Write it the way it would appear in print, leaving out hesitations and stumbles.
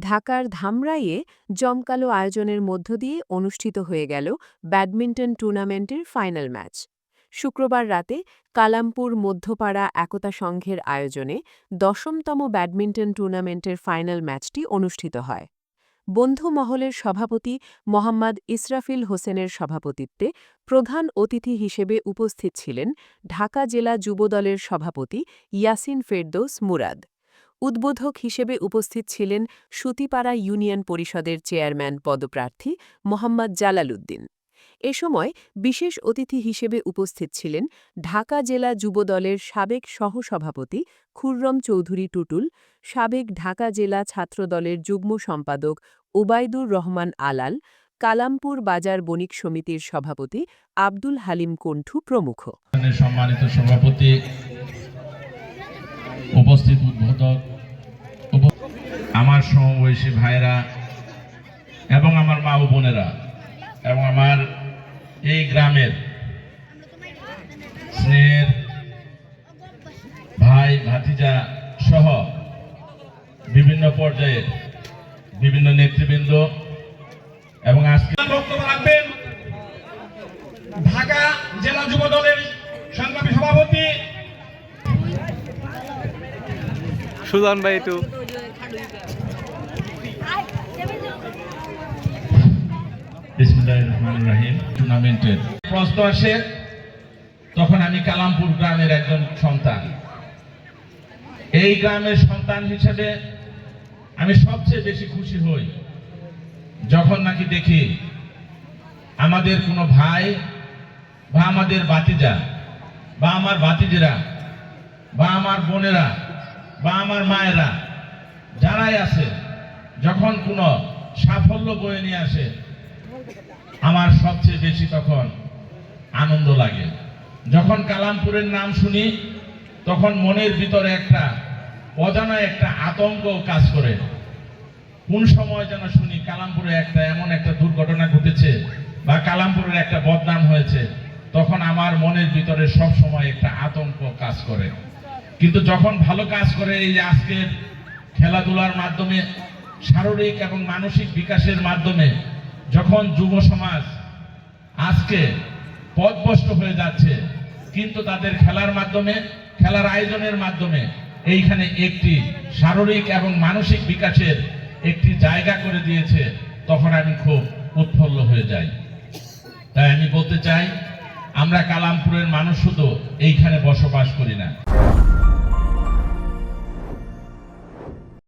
ঢাকার ধামরাইয়ে জমকালো আয়োজনের মধ্য দিয়ে অনুষ্ঠিত হয়ে গেল ব্যাডমিন্টন টুর্নামেন্টের ফাইনাল ম্যাচ। শুক্রবার রাতে কালামপুর মধ্যপাড়া একতা সংঘের আয়োজনে ১০তম ব্যাডমিন্টন টুর্নামেন্টের ফাইনাল ম্যাচটি অনুষ্ঠিত হয়। বন্ধু মহলের সভাপতি মোহাম্মদ ইসরাফিল হোসেনের সভাপতিত্বে প্রধান অতিথি হিসেবে উপস্থিত ছিলেন ঢাকা জেলা যুবদলের সভাপতি ইয়াসিন ফেরদৌস মুরাদ। উদ্বোধক হিসেবে উপস্থিত ছিলেন সুতিপাড়া ইউনিয়ন পরিষদের চেয়ারম্যান পদপ্রার্থী মোহাম্মদ জালাল উদ্দিন। এ সময় বিশেষ অতিথি হিসেবে উপস্থিত ছিলেন ঢাকা জেলা যুবদলের সাবেক সহসভাপতি খুররম চৌধুরী টুটুল, সাবেক ঢাকা জেলা ছাত্রদলের যুগ্ম সম্পাদক ওবায়দুর রহমান আলাল, কালামপুর বাজার বণিক সমিতির সভাপতি আব্দুল হালিম কণ্ঠু প্রমুখ। সম্মানিত সভাপতি, উপস্থিত উদ্বোধক, আমার সমবয়সী ভাইরা এবং আমার মা ও বোনেরা এবং আমার এই গ্রামের স্নেহের ভাই ভাতিজা সহ বিভিন্ন পর্যায়ের বিভিন্ন নেতৃবৃন্দ এবং আজকে বক্তব্য রাখবেন ঢাকা জেলা যুব দলের সংগ্রামী সভাপতি সুজন ভাই। একটু বিসমিল্লাহির রহমানির রহিম। টুর্নামেন্টের প্রশ্ন আসে, তখন আমি কালামপুর গ্রামের একজন সন্তান। এই গ্রামের সন্তান হিসেবে আমি সবচেয়ে বেশি খুশি হই যখন নাকি দেখি আমাদের কোনো ভাই বা আমাদের ভাতিজা বা আমার ভাতিজিরা বা আমার বোনেরা বা আমার মায়েরা যারাই আছে, যখন কোনো সাফল্য বয়ে নিয়ে আসে আমার সবচেয়ে বেশি তখন আনন্দ লাগে। যখন কালামপুরের নাম শুনি তখন মনের ভিতরে একটা অজানা একটা আতঙ্ক কাজ করে। কোন সময় যেন শুনি কালামপুরে এমন একটা দুর্ঘটনা ঘটেছে বা কালামপুরের একটা বদনাম হয়েছে, তখন আমার মনের ভিতরে সব সময় একটা আতঙ্ক কাজ করে। কিন্তু যখন ভালো কাজ করে, এই যে আজকের খেলাধুলার মাধ্যমে শারীরিক এবং মানসিক বিকাশের মাধ্যমে যখন যুব সমাজ আজকে পথভ্রষ্ট হয়ে যাচ্ছে, কিন্তু তাদের খেলার মাধ্যমে, খেলার আয়োজনের মাধ্যমে এইখানে একটি শারীরিক এবং মানসিক বিকাশের একটি জায়গা করে দিয়েছে, তখন আমি খুব উৎফুল্ল হয়ে যাই। তাই আমি বলতে চাই, আমরা কালামপুরের মানুষ শুধু এইখানে বসবাস করি না।